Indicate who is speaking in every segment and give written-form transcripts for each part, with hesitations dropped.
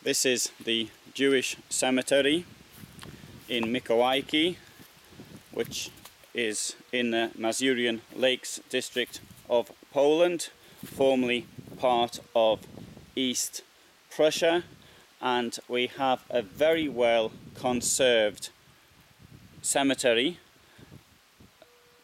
Speaker 1: This is the Jewish cemetery in Mikołajki, which is in the Masurian Lakes district of Poland, formerly part of East Prussia, and we have a very well conserved cemetery.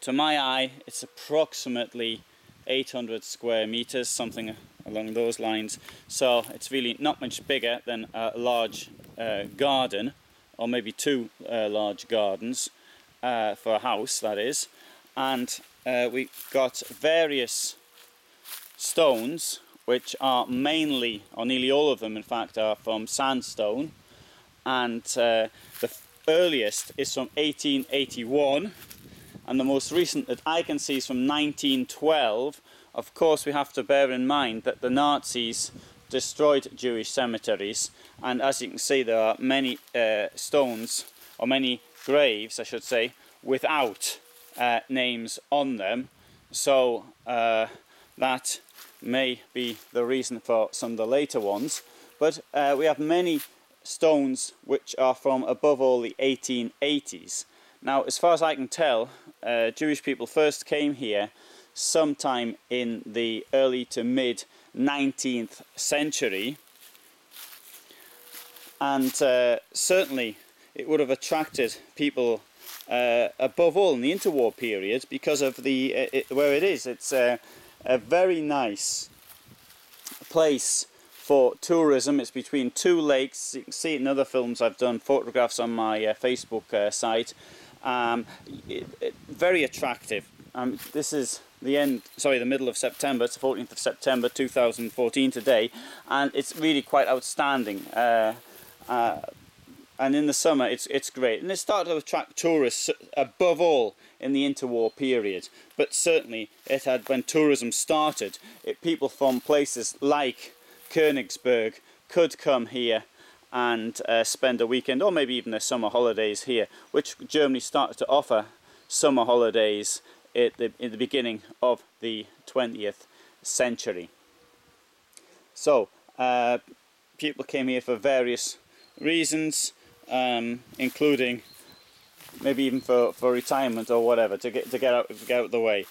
Speaker 1: To my eye, it's approximately 800 square meters, something along those lines, so it's really not much bigger than a large garden, or maybe two large gardens for a house, that is. And we've got various stones which are mainly, or nearly all of them in fact, are from sandstone, and the earliest is from 1881, and the most recent that I can see is from 1912. Of course, we have to bear in mind that the Nazis destroyed Jewish cemeteries, and as you can see, there are many stones, or many graves I should say, without names on them, so that may be the reason for some of the later ones. But we have many stones which are from above all the 1880s. Now, as far as I can tell, Jewish people first came here sometime in the early to mid 19th century, and certainly it would have attracted people above all in the interwar period because of the where it is. It's a very nice place for tourism. It's between two lakes. You can see it in other films I've done, photographs on my Facebook site. Very attractive. This is the middle of September. It's the 14th of September 2014 today, and it's really quite outstanding. And in the summer it's great, and it started to attract tourists above all in the interwar period. But certainly it had, when tourism started, people from places like Konigsberg could come here and spend a weekend, or maybe even their summer holidays here, which Germany started to offer summer holidays in the beginning of the 20th century. So people came here for various reasons, including maybe even for retirement or whatever, to get out of the way.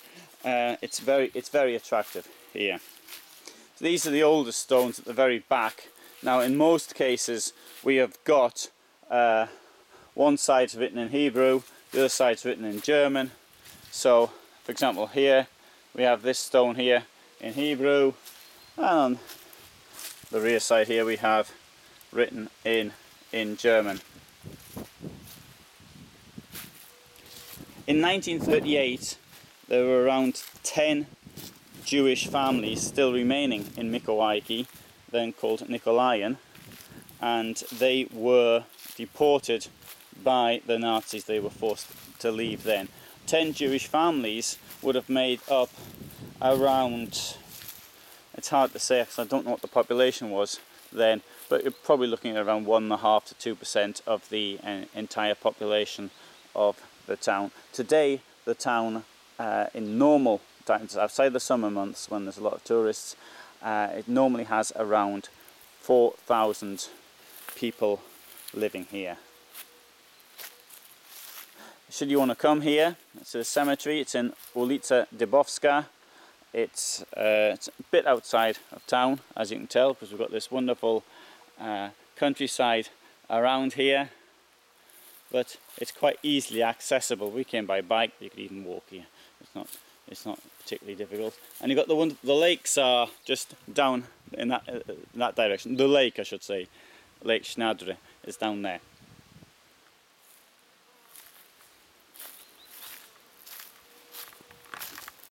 Speaker 1: It's very attractive here. So these are the oldest stones at the very back. Now, in most cases, we have got one side's written in Hebrew, the other side's written in German. So, for example, here we have this stone here in Hebrew, and on the rear side here we have written in German. In 1938, there were around 10 Jewish families still remaining in Mikołajki, then called Nikolayan, and they were deported by the Nazis. They were forced to leave then. 10 Jewish families would have made up around, it's hard to say because I don't know what the population was then, but you're probably looking at around 1.5% to 2% of the entire population of the town. Today, the town, in normal times, outside the summer months when there's a lot of tourists, it normally has around 4,000 people living here. Should you want to come here to the cemetery, it's in ulica Dybowska. It's a bit outside of town, as you can tell, because we've got this wonderful countryside around here, but it's quite easily accessible. We came by bike, you could even walk here. It's not particularly difficult. And you've got the lakes are just down in that direction. The lake, I should say, Lake Schnadre, is down there.